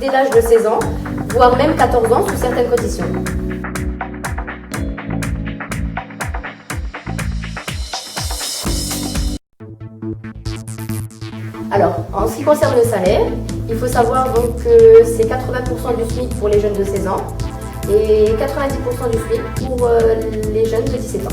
dès l'âge de 16 ans, voire même 14 ans sous certaines conditions. Alors, en ce qui concerne le salaire, il faut savoir donc que c'est 80% du SMIC pour les jeunes de 16 ans et 90% du SMIC pour les jeunes de 17 ans.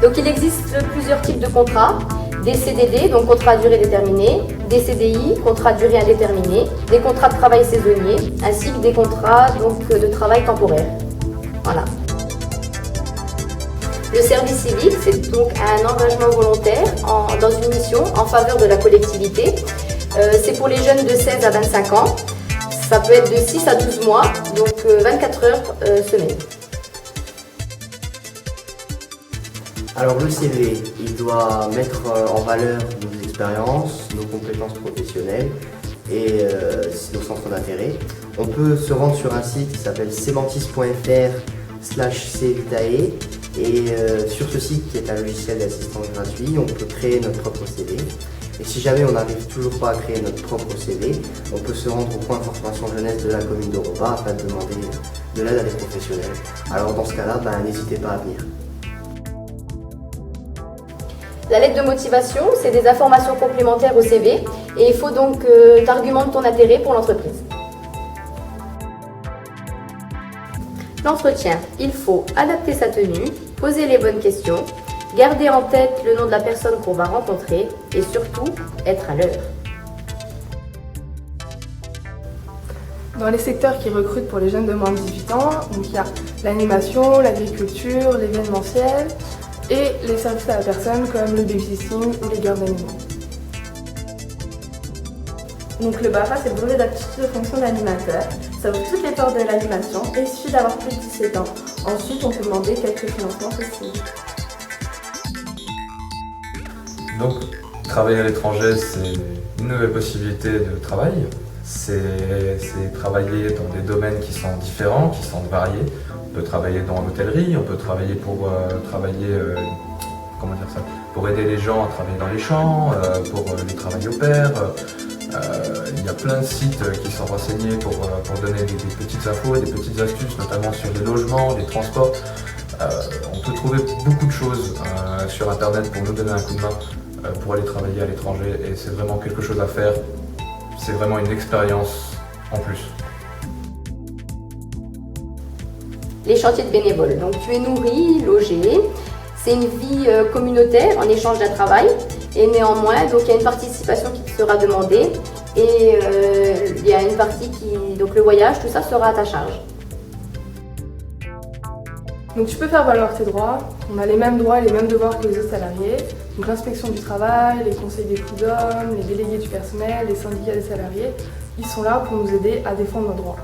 Donc il existe plusieurs types de contrats, des CDD, donc contrat à durée déterminée, des CDI, contrat à durée indéterminée, des contrats de travail saisonniers, ainsi que des contrats donc, de travail temporaire. Voilà. Le service civique, c'est donc un engagement volontaire dans une mission en faveur de la collectivité. C'est pour les jeunes de 16 à 25 ans. Ça peut être de 6 à 12 mois, donc 24 heures semaine. Alors le CV, il doit mettre en valeur nos expériences, nos compétences professionnelles et nos centres d'intérêt. On peut se rendre sur un site qui s'appelle semantis.fr/cvitae et sur ce site qui est un logiciel d'assistance gratuit, on peut créer notre propre CV. Et si jamais on n'arrive toujours pas à créer notre propre CV, on peut se rendre au point de formation jeunesse de la commune de Roba afin de demander de l'aide à des professionnels. Alors dans ce cas-là, n'hésitez pas à venir. La lettre de motivation, c'est des informations complémentaires au CV et il faut donc t'argumenter ton intérêt pour l'entreprise. L'entretien, il faut adapter sa tenue, poser les bonnes questions, garder en tête le nom de la personne qu'on va rencontrer et surtout être à l'heure. Dans les secteurs qui recrutent pour les jeunes de moins de 18 ans, donc il y a l'animation, l'agriculture, l'événementiel et les services à la personne comme le babysitting ou les gardes d'animaux. Donc le BAFA, c'est le brevet d'aptitude de fonction d'animateur. Ça ouvre toutes les portes de l'animation et il suffit d'avoir plus de 17 ans. Ensuite, on peut demander quelques financements possibles. Donc, travailler à l'étranger, c'est une nouvelle possibilité de travail. C'est travailler dans des domaines qui sont différents, qui sont variés. On peut travailler dans l'hôtellerie, on peut travailler pour pour aider les gens à travailler dans les champs, pour les travail au pair. Il y a plein de sites qui sont renseignés pour donner des petites infos et des petites astuces, notamment sur les logements, les transports. On peut trouver beaucoup de choses sur internet pour nous donner un coup de main pour aller travailler à l'étranger et c'est vraiment quelque chose à faire. C'est vraiment une expérience en plus. Les chantiers de bénévoles. Donc tu es nourri, logé. C'est une vie communautaire en échange d'un travail. Et néanmoins, donc il y a une participation qui te sera demandée. Et il y a une partie donc le voyage, tout ça sera à ta charge. Donc tu peux faire valoir tes droits. On a les mêmes droits et les mêmes devoirs que les autres salariés. Donc l'inspection du travail, les conseils des prud'hommes, les délégués du personnel, les syndicats des salariés, ils sont là pour nous aider à défendre nos droits.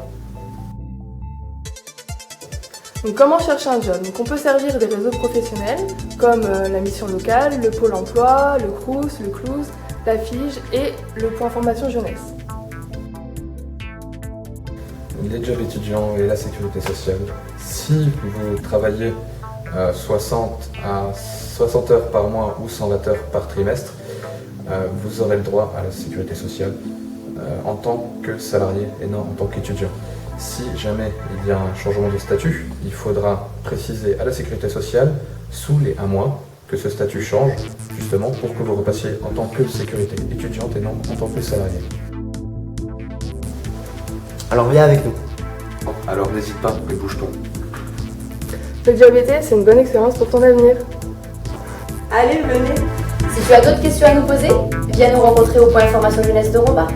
Donc comment chercher un job? Donc on peut servir des réseaux professionnels comme la mission locale, le pôle emploi, le CROUS, le CLOUS, la FIGE et le point formation jeunesse. Les jobs étudiants et la sécurité sociale. Si vous travaillez 60 heures par mois ou 120 heures par trimestre, vous aurez le droit à la sécurité sociale en tant que salarié et non en tant qu'étudiant. Si jamais il y a un changement de statut, il faudra préciser à la sécurité sociale, sous les 1 mois, que ce statut change, justement pour que vous repassiez en tant que sécurité étudiante et non en tant que salarié. Alors viens avec nous. Alors n'hésite pas et bouge-toi. Le job été, c'est une bonne expérience pour ton avenir. Allez, venez! Si tu as d'autres questions à nous poser, viens nous rencontrer au point information jeunesse de Roba.